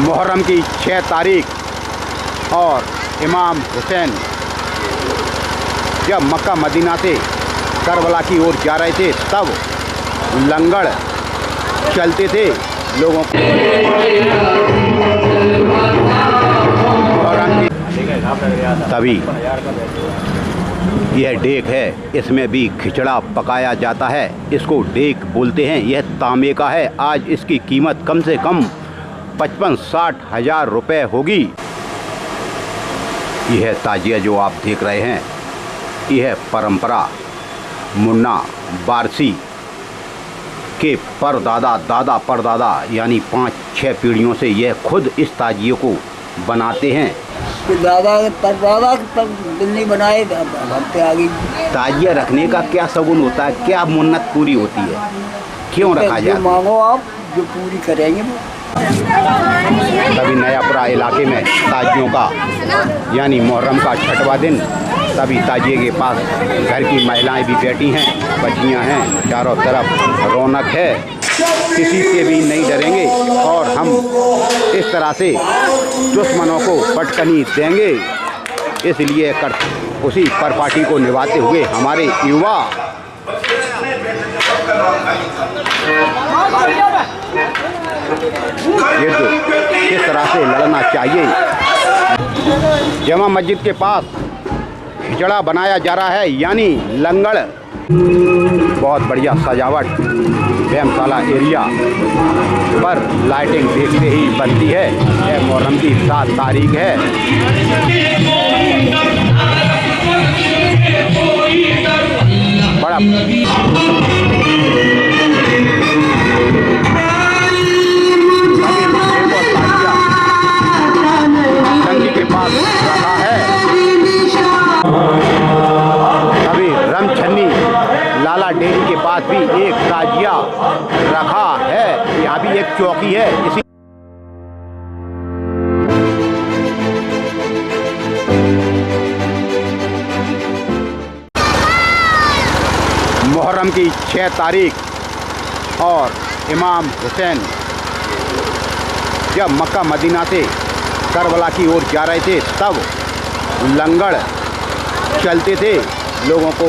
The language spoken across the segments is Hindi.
मुहर्रम की 6 तारीख और इमाम हुसैन जब मक्का मदीना से करबला की ओर जा रहे थे तब लंगर चलते थे लोगों को। तभी यह डेक है, इसमें भी खिचड़ा पकाया जाता है। इसको डेक बोलते हैं। यह तांबे का है। आज इसकी कीमत कम से कम 55-60 हज़ार रुपये होगी। यह ताजिया जो आप देख रहे हैं, यह परंपरा मुन्ना वारसी के परदादा दादा परदादा यानी 5-6 पीढ़ियों से यह खुद इस ताजिए को बनाते हैं। दादा परदादा दिल्ली बनाए भरते आ गई। ताजिया रखने का क्या सगुन होता है, क्या मुन्नत पूरी होती है, क्यों रखा जाता है? मांगो आप, जो पूरी करेंगे वो। तभी नयापुरा इलाके में ताजियों का यानी मुहर्रम का 6वां दिन, तभी ताजिए के पास घर की महिलाएं भी बैठी हैं, बच्चियां हैं, चारों तरफ रौनक है, किसी से भी नहीं डरेंगे और हम इस तरह से दुश्मनों को पटकनी देंगे। इसलिए उसी परिपाटी को निभाते हुए हमारे युवा किस तरह से लड़ना चाहिए। जमा मस्जिद के पास खिचड़ा बनाया जा रहा है यानी लंगर। बहुत बढ़िया सजावट व्यायामशाला एरिया पर लाइटिंग देखते ही बनती है। यह मुहर्रम की 7 तारीख है। बड़ा के पास रखा है। अभी रमछन्नी लाला डेरी के पास भी एक ताजिया रखा है। यहाँ भी एक चौकी है। इसी मुहर्रम की 6 तारीख और इमाम हुसैन जब मक्का मदीना से करबला की ओर जा रहे थे तब लंगर चलते थे, लोगों को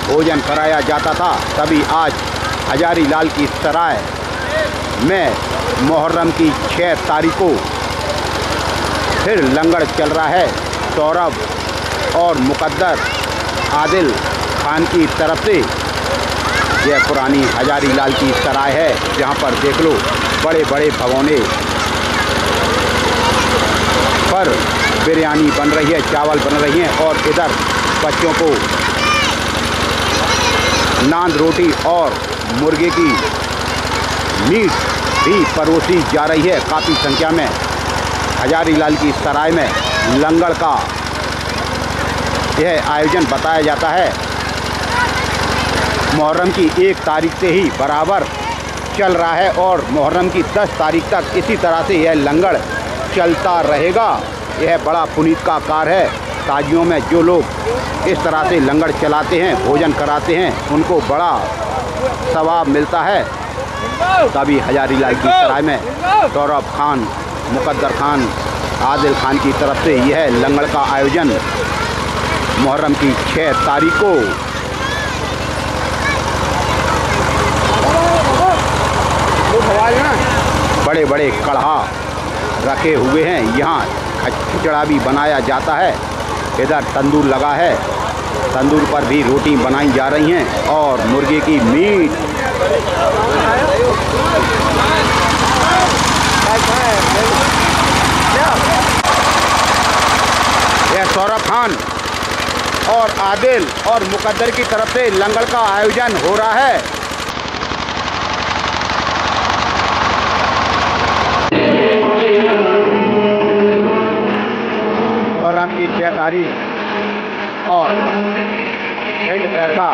भोजन कराया जाता था। तभी आज हजारी लाल की सराय में मुहर्रम की 6 तारीख को फिर लंगर चल रहा है। सौरभ और मुकद्दर आदिल खान की तरफ से। यह पुरानी हजारी लाल की सराय है जहाँ पर देख लो बड़े बड़े भगोने पर बिरयानी बन रही है, चावल बन रही हैं और इधर बच्चों को नान रोटी और मुर्गे की मीट भी परोसी जा रही है। काफ़ी संख्या में हजारी लाल की सराय में लंगर का यह आयोजन बताया जाता है। मुहर्रम की 1 तारीख से ही बराबर चल रहा है और मुहर्रम की 10 तारीख तक इसी तरह से यह लंगर चलता रहेगा। यह बड़ा पुनीत का कार्य है। ताजियों में जो लोग इस तरह से लंगर चलाते हैं, भोजन कराते हैं, उनको बड़ा सवाब मिलता है। तभी हजारी लाल की सराय में सौरभ खान, मुकद्दर खान, आदिल खान की तरफ से यह लंगर का आयोजन मुहर्रम की 6 तारीख को बड़े बड़े कढ़ा रखे हुए हैं। यहाँ खिचड़ा भी बनाया जाता है। इधर तंदूर लगा है, तंदूर पर भी रोटी बनाई जा रही हैं और मुर्गे की मीट। यह सौरभ खान और आदिल और मुकद्दर की तरफ से लंगर का आयोजन हो रहा है। मुहर्रम की 6 तारीख और शहर का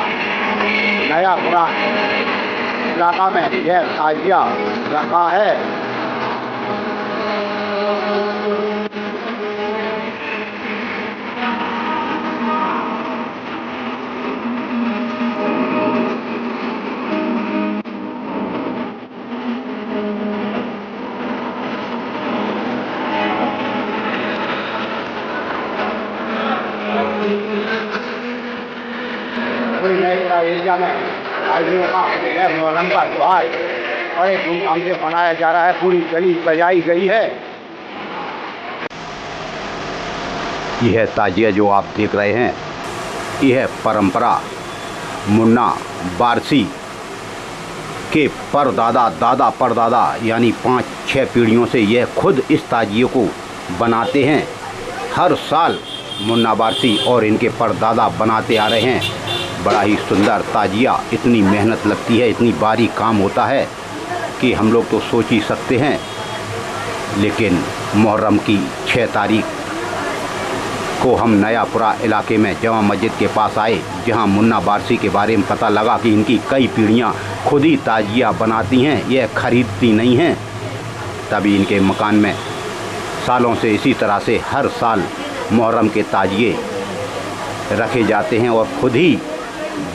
नयापुरा इलाका में यह ताजिया रखा है। एरिया में हाजियों का मुहर्रम का त्योहार बड़े धूमधाम से मनाया जा रहा है। पूरी गली बजाई गई है। यह ताजिया जो आप देख रहे हैं, यह परंपरा मुन्ना वारसी के परदादा दादा परदादा यानी 5-6 पीढ़ियों से यह खुद इस ताजिए को बनाते हैं। हर साल मुन्ना वारसी और इनके परदादा बनाते आ रहे हैं। बड़ा ही सुंदर ताजिया, इतनी मेहनत लगती है, इतनी बारीक काम होता है कि हम लोग तो सोच ही सकते हैं। लेकिन मुहर्रम की 6 तारीख को हम नयापुरा इलाके में जमा मस्जिद के पास आए, जहां मुन्ना वारसी के बारे में पता लगा कि इनकी कई पीढ़ियां खुद ही ताजिया बनाती हैं, यह खरीदती नहीं हैं। तभी इनके मकान में सालों से इसी तरह से हर साल मुहर्रम के ताजिए रखे जाते हैं और खुद ही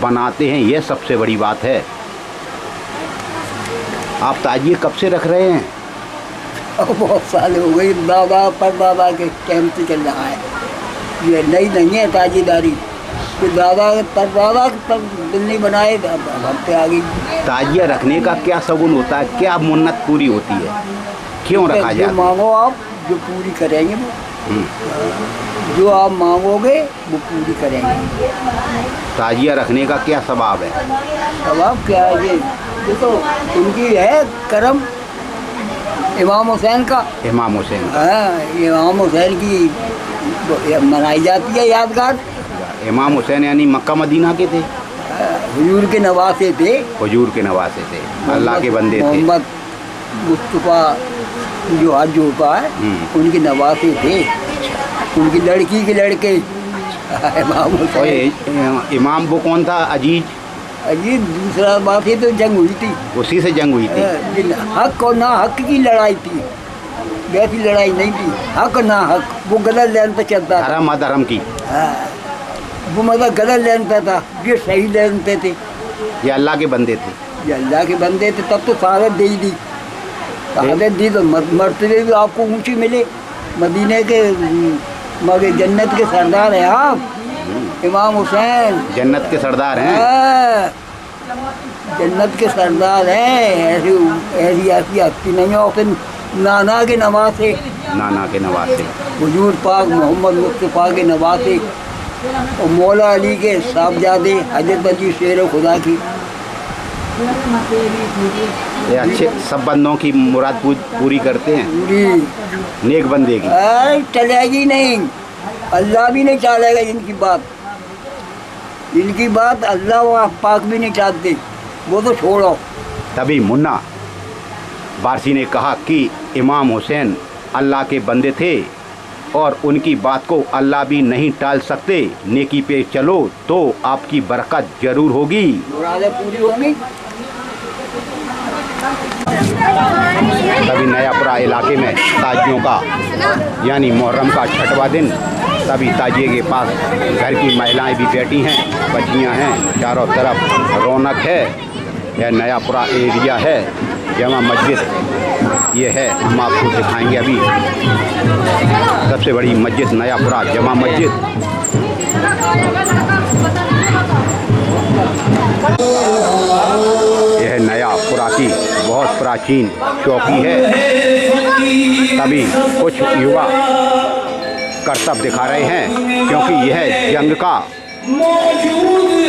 बनाते हैं। यह सबसे बड़ी बात है। आप ताजिए कब से रख रहे हैं? बहुत साल हो गई, दादा परदादा के टाइम से चल रहा है। ये नई नहीं है ताजीदारी, तो दादा परदादा तब दिल्ली बनाए, हम पे आ गई। ताजिया रखने का क्या सगुन होता है? क्या मन्नत पूरी होती है? क्यों रखा जाता है? मांगो आप, जो पूरी करेंगे वो, जो आप मांगोगे वो पूरी करेंगे। ताजिया रखने का क्या सवाब है? सवाब क्या है? ये देखो, उनकी है करम इमाम हुसैन का। इमाम हुसैन का। हाँ, इमाम हुसैन की मनाई जाती है यादगार। इमाम हुसैन यानी मक्का मदीना के थे, हुजूर के नवासे थे। हुजूर के नवासे थे, अल्लाह के बंदे थे। मोहम्मद मुस्तफ़ा जो आज होता है, उनके नवासे थे, उनकी लड़की के लड़के इमाम हुसैन। इमाम वो कौन था? अजीज। अजीज दूसरा बात है, तो जंग हुई थी, उसी से जंग हुई थी। हक और ना हक की लड़ाई थी, वैसी लड़ाई नहीं थी। हक ना हक, वो गलत लाइन पे चलता था। धर्म अधर्म की। हाँ, वो मतलब गलत लाइन पे था, ये सही लाइन पे थे। ये अल्लाह के बंदे थे। ये अल्लाह के बंदे थे, तब तो शहादत दे ही दी। शहादत दी तो मर्तबे भी आपको ऊंची मिले। मदीने के मगर जन्नत के सरदार हैं आप, इमाम हुसैन। जन्नत के सरदार हैं। जन्नत के सरदार हैं। ऐसी हस्ती नहीं है। और फिर नाना के नवासे, नाना के नवासे, हुजूर पाक मोहम्मद मुस्तफ़ा के नवासे और मौला अली के साहबजादे हजरत अली शेर खुदा की। ये अच्छे सब बंदों की मुराद पूरी करते हैं। पूरी नेक बंदे की। चलेगी नहीं, अल्लाह भी नहीं चालेगा इनकी बात। इनकी बात अल्लाह व पाक भी नहीं चाहते, वो तो छोड़ो। तभी मुन्ना वारसी ने कहा कि इमाम हुसैन अल्लाह के बंदे थे और उनकी बात को अल्लाह भी नहीं टाल सकते। नेकी पे चलो तो आपकी बरकत जरूर होगी। मुरादें पूरी होंगी। तभी नयापुरा इलाके में ताजियों का यानी मुहर्रम का 6वां दिन, तभी ताजिए के पास घर की महिलाएं भी बैठी हैं, बच्चियां हैं, चारों तरफ रौनक है। यह नयापुरा एरिया है, जमा मस्जिद ये है, हम आपको दिखाएंगे अभी। सबसे बड़ी मस्जिद नयापुरा जमा मस्जिद। यह नयापुरा की बहुत प्राचीन चौकी है। तभी कुछ युवा करतब दिखा रहे हैं, क्योंकि यह जंग का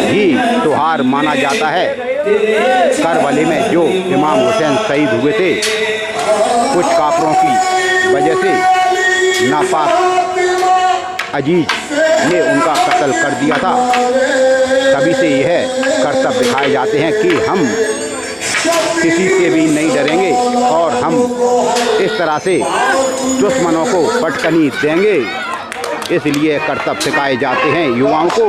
ही त्योहार माना जाता है। करबला में जो इमाम हुसैन शहीद हुए थे, कुछ काफिरों की वजह से नापाक अजीज ने उनका कत्ल कर दिया था। तभी से यह करतब दिखाए जाते हैं कि हम किसी से भी नहीं डरेंगे और हम इस तरह से दुश्मनों को पटकनी देंगे। इसलिए करतब सिखाए जाते हैं युवाओं को।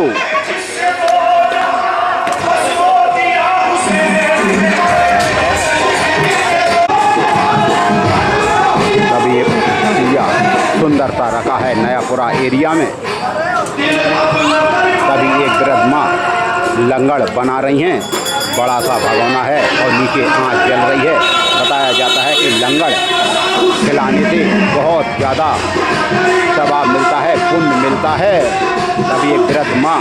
तभी एक सुंदरता रखा है नयापुरा एरिया में। तभी एक वृद्ध माँ लंगड़ बना रही हैं। बड़ा सा भगोना है और नीचे आँच जल रही है। बताया जाता है कि लंगड़ खिलाने से बहुत ज़्यादा सवाब मिलता है, पुण्य मिलता है। तभी एक वृद्ध माँ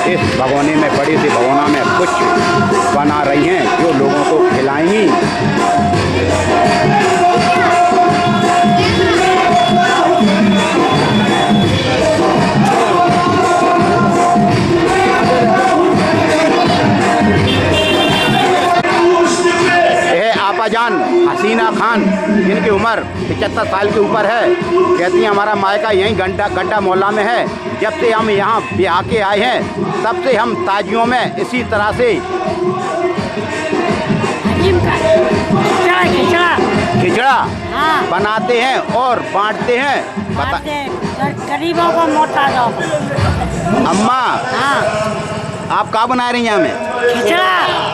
इस भगोने में, बड़े से भगोना में कुछ बना रही हैं जो लोगों को खिलाएंगी। जान हसीना खान, जिनकी उम्र 75 साल के ऊपर है, कहती हैं हमारा मायका यहीं गड्ढा मोहल्ला में है। जब से हम यहाँ ब्याह के आए हैं तब से हम ताजियों में इसी तरह से खिचड़ा बनाते हैं और बांटते हैं गरीबों को, मोहताजों को। अम्मा आप क्या बना रही हैं? हमें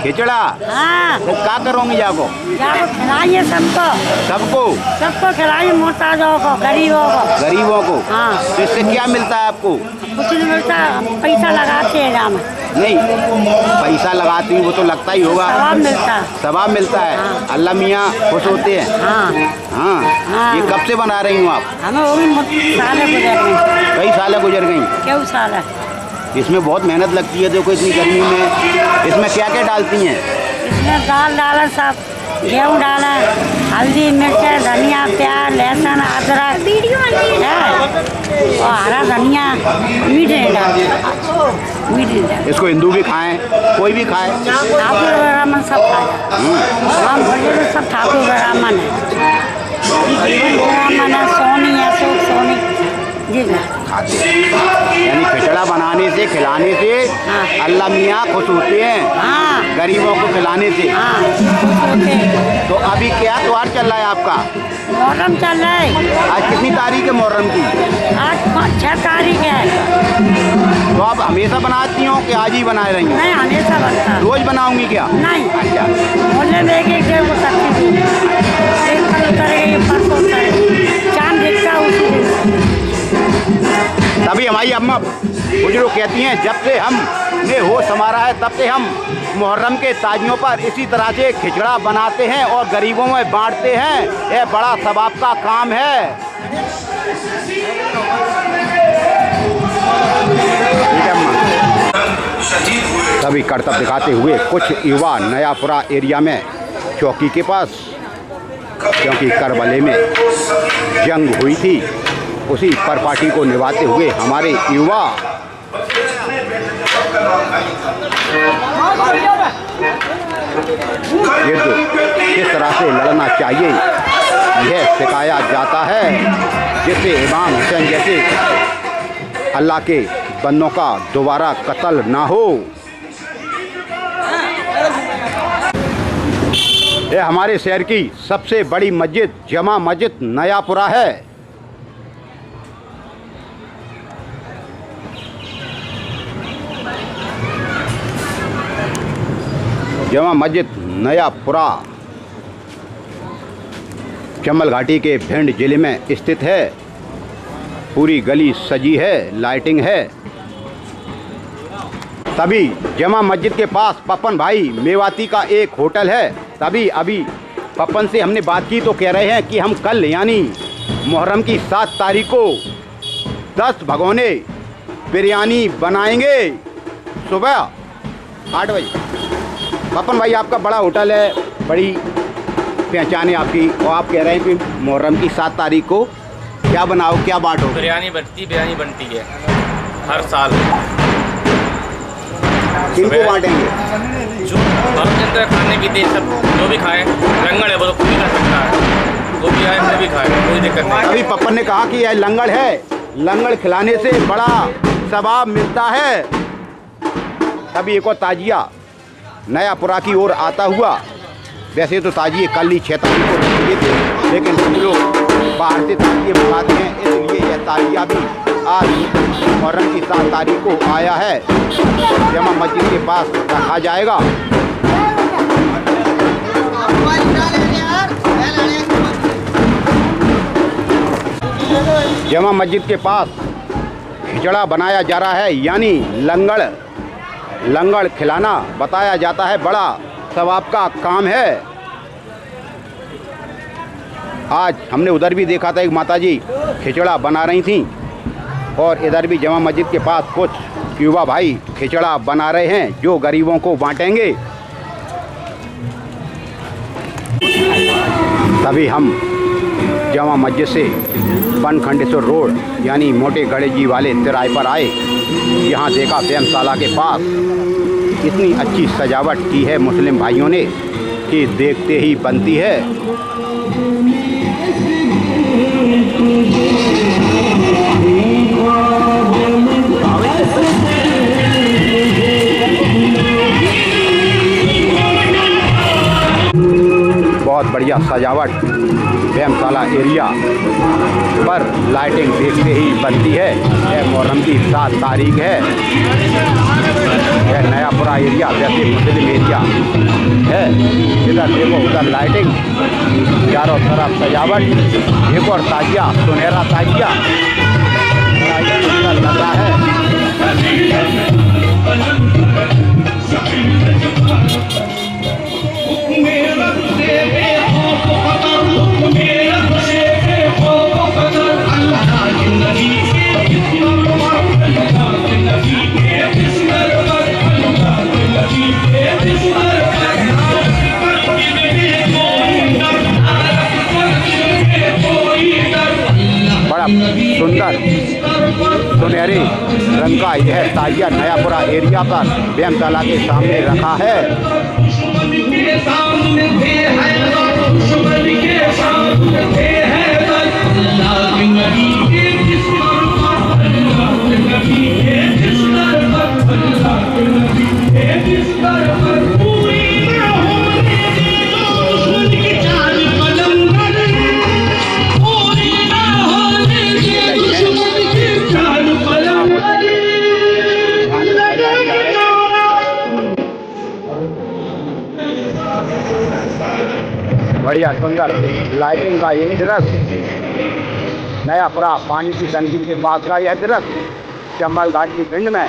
खिचड़ा। हाँ, तो क्या करोगी? जाको खिलाइए सबको खिलाइए, मोहताजों को, गरीबों को। हाँ। तो इससे क्या मिलता है आपको? कुछ नहीं मिलता, पैसा लगाते हैं जाम। नहीं, पैसा लगाती हूँ वो तो लगता ही होगा, सवाब मिलता है। हाँ। अल्लाह मियाँ खुश होते हैं। हाँ। ये कब से बना रही हूँ आप? हमें वो भी साल गुजर गई। कई साल गुजर गई? क्यों साल? इसमें बहुत मेहनत लगती है। देखो इतनी गर्मी में इसमें क्या क्या डालती हैं? इसमें दाल डाला, सब गेहूँ डाला, हल्दी, मिर्च, धनिया, प्याज, लहसुन, अदरक और हरा धनिया। मीट नहीं डाल। इसको हिंदू भी खाएं, कोई भी खाए, ठाकुर ब्राह्मण सब खाए। हम बोले तो सब ठाकुर ब्राह्मण है, सोनी है, सोनी जी खाते हैं। यानी खिचड़ा बनाने से, खिलाने से अल्लाह मियाँ खुश होते हैं। गरीबों को खिलाने से। तो अभी क्या त्योहार चल रहा है आपका? मुहर्रम चल रहा है। आज कितनी तारीख है मुहर्रम की? आज 6 तारीख है। तो आप हमेशा बनाती हो कि आज ही बना रही हो? नहीं, हमेशा बनता। रोज बनाऊंगी क्या? नहीं। अच्छा। बोले में एक डेढ़ को सकती थी, एक कल उतरेगी, परसों उतरेगी, चांद दिखता उसी दिन। तभी हमारी अम्मा बुजुर्ग कहती हैं जब से हमने होश संभाला है तब से हम मुहर्रम के ताजियों पर इसी तरह से खिचड़ा बनाते हैं और गरीबों में बांटते हैं। यह बड़ा सवाब का काम है। तभी करतब दिखाते हुए कुछ युवा नयापुरा एरिया में चौकी के पास, क्योंकि करबले में जंग हुई थी, उसी परपाटी को निभाते हुए हमारे युवा युद्ध किस तरह से लड़ना चाहिए यह सिखाया जाता है, जिससे इमाम हुसैन जैसे अल्लाह के बंदों का दोबारा कत्ल ना हो। यह हमारे शहर की सबसे बड़ी मस्जिद जमा मस्जिद नयापुरा है। जमा मस्जिद नयापुरा चंबल घाटी के भिंड जिले में स्थित है। पूरी गली सजी है, लाइटिंग है। तभी जमा मस्जिद के पास पप्पन भाई मेवाती का एक होटल है। तभी अभी पप्पन से हमने बात की तो कह रहे हैं कि हम कल यानी मुहर्रम की 7 तारीख को 10 भगोने बिरयानी बनाएंगे सुबह 8 बजे। पप्पन भाई आपका बड़ा होटल है, बड़ी पहचान है आपकी, और आप कह रहे हैं कि मुहर्रम की 7 तारीख को क्या बनाओ, क्या बांटो? बिरयानी बनती है हर साल। किनको बांटेंगे? जो भारत के अंदर खाने की देश सब जो भी खाए, लंगड़ है वो तो कोई कर सकता है, वो भी आए वो भी खाए, कोई दिक्कत नहीं। अभी पप्पन ने कहा कि यह लंगड़ है, लंगड़ खिलाने से बड़ा सवाब मिलता है। तभी एक और ताजिया नयापुरा की ओर आता हुआ। वैसे तो ताजिए कल ही 6 तारीख को रखेंगे थे, लेकिन हम लोग बाहर से ताजिए मंगाते हैं, इसलिए यह ताजिया भी आज मुहर्रम की 7 तारीख को आया है। जमा मस्जिद के पास रखा जाएगा। जमा मस्जिद के पास खिचड़ा बनाया जा रहा है, यानी लंगड़ खिलाना बताया जाता है बड़ा सवाब का काम है। आज हमने उधर भी देखा था एक माताजी खिचड़ा बना रही थी और इधर भी जमा मस्जिद के पास कुछ युवा भाई खिचड़ा बना रहे हैं जो गरीबों को बांटेंगे। तभी हम जमा मस्जिद से बनखंडेश्वर रोड यानी मोटे गणेश जी वाले तिराहे पर आए। यहाँ देखा व्यायामशाला के पास इतनी अच्छी सजावट की है मुस्लिम भाइयों ने कि देखते ही बनती है। बहुत बढ़िया सजावट व्यायामशाला एरिया पर लाइटिंग देखते ही बनती है। यह मुहर्रम की 7 तारीख है। यह नयापुरा एरिया वैसे मुस्लिम एरिया है। इधर देखो उधर लाइटिंग, चारों तरफ सजावट, एक और ताजिया, सुनहरा ताजिया सुंदर लग रहा है। बड़ा सुंदर सुनहरे रंग का यह ताजिया नयापुरा एरिया पर व्यायामशाला के सामने रखा है। बढ़िया सुंदर लाइटिंग का ये दृश्य, नयापुरा पानी की टंकी के पास का यह दृश्य, चंबल घाट की पिंड में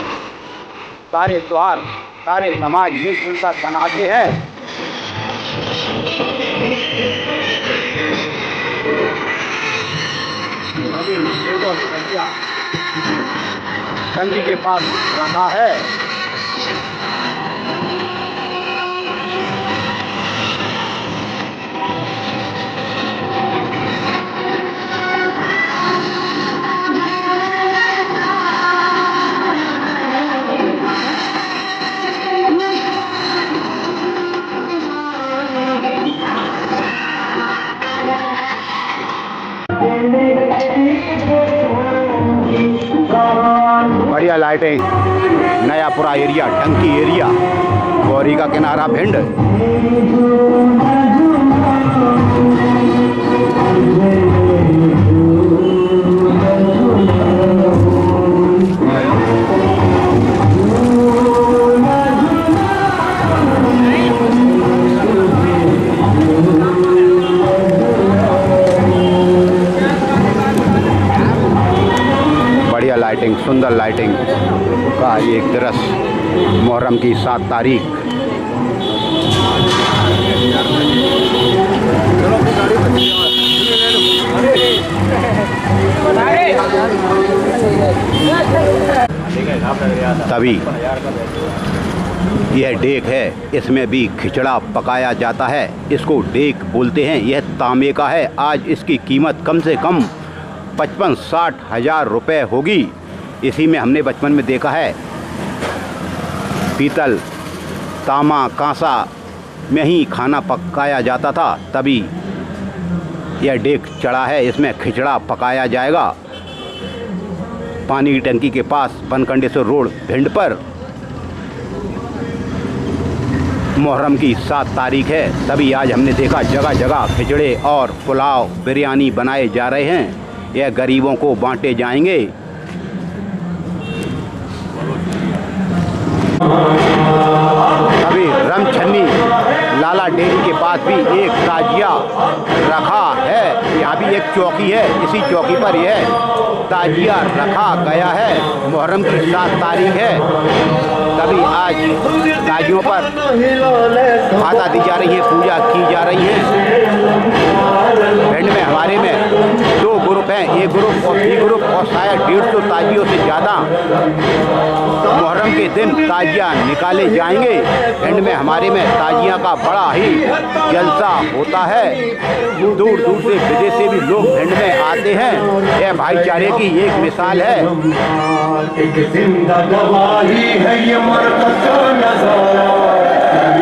सारे त्योहार सारे समाज मिलजुल कर मनाते हैं। टंकी के पास रखा है। बढ़िया लाइटिंग, नयापुरा एरिया, टंकी एरिया, गौरी का किनारा भिंड। लाइटिंग, सुंदर लाइटिंग का एक दृश्य, मुहर्रम की 7 तारीख। तभी यह डेक है, इसमें भी खिचड़ा पकाया जाता है। इसको डेक बोलते हैं। यह तांबे का है। आज इसकी कीमत कम से कम 55-60 हज़ार रुपये होगी। इसी में हमने बचपन में देखा है, पीतल, तांबा, कांसा में ही खाना पकाया जाता था। तभी यह डेक चढ़ा है, इसमें खिचड़ा पकाया जाएगा। पानी की टंकी के पास बनखंडेश्वर रोड भिंड पर मुहर्रम की 7 तारीख है। तभी आज हमने देखा जगह जगह खिचड़े और पुलाव, बिरयानी बनाए जा रहे हैं। यह गरीबों को बांटे जाएंगे। अभी रमछन्नी लाला डेयरी के पास भी एक ताजिया रखा है। यहाँ भी एक चौकी है, इसी चौकी पर यह ताजिया रखा गया है। मुहर्रम की 7 तारीख है। तभी आज ताजियों पर माता दी जा रही है, पूजा की जा रही है। भिंड में हमारे में 2 ग्रुप हैं, ए ग्रुप और बी ग्रुप और शायद 150 ताजियों से ज़्यादा मुहर्रम के दिन ताजिया निकाले जाएंगे। भिंड में हमारे में ताजिया का बड़ा ही जलसा होता है। दूर दूर से विदेश से भी लोग भिंड में आते हैं। यह भाईचारे की एक मिसाल है। एक जिंदा गवाही है ये मरकज़ का नज़ारा।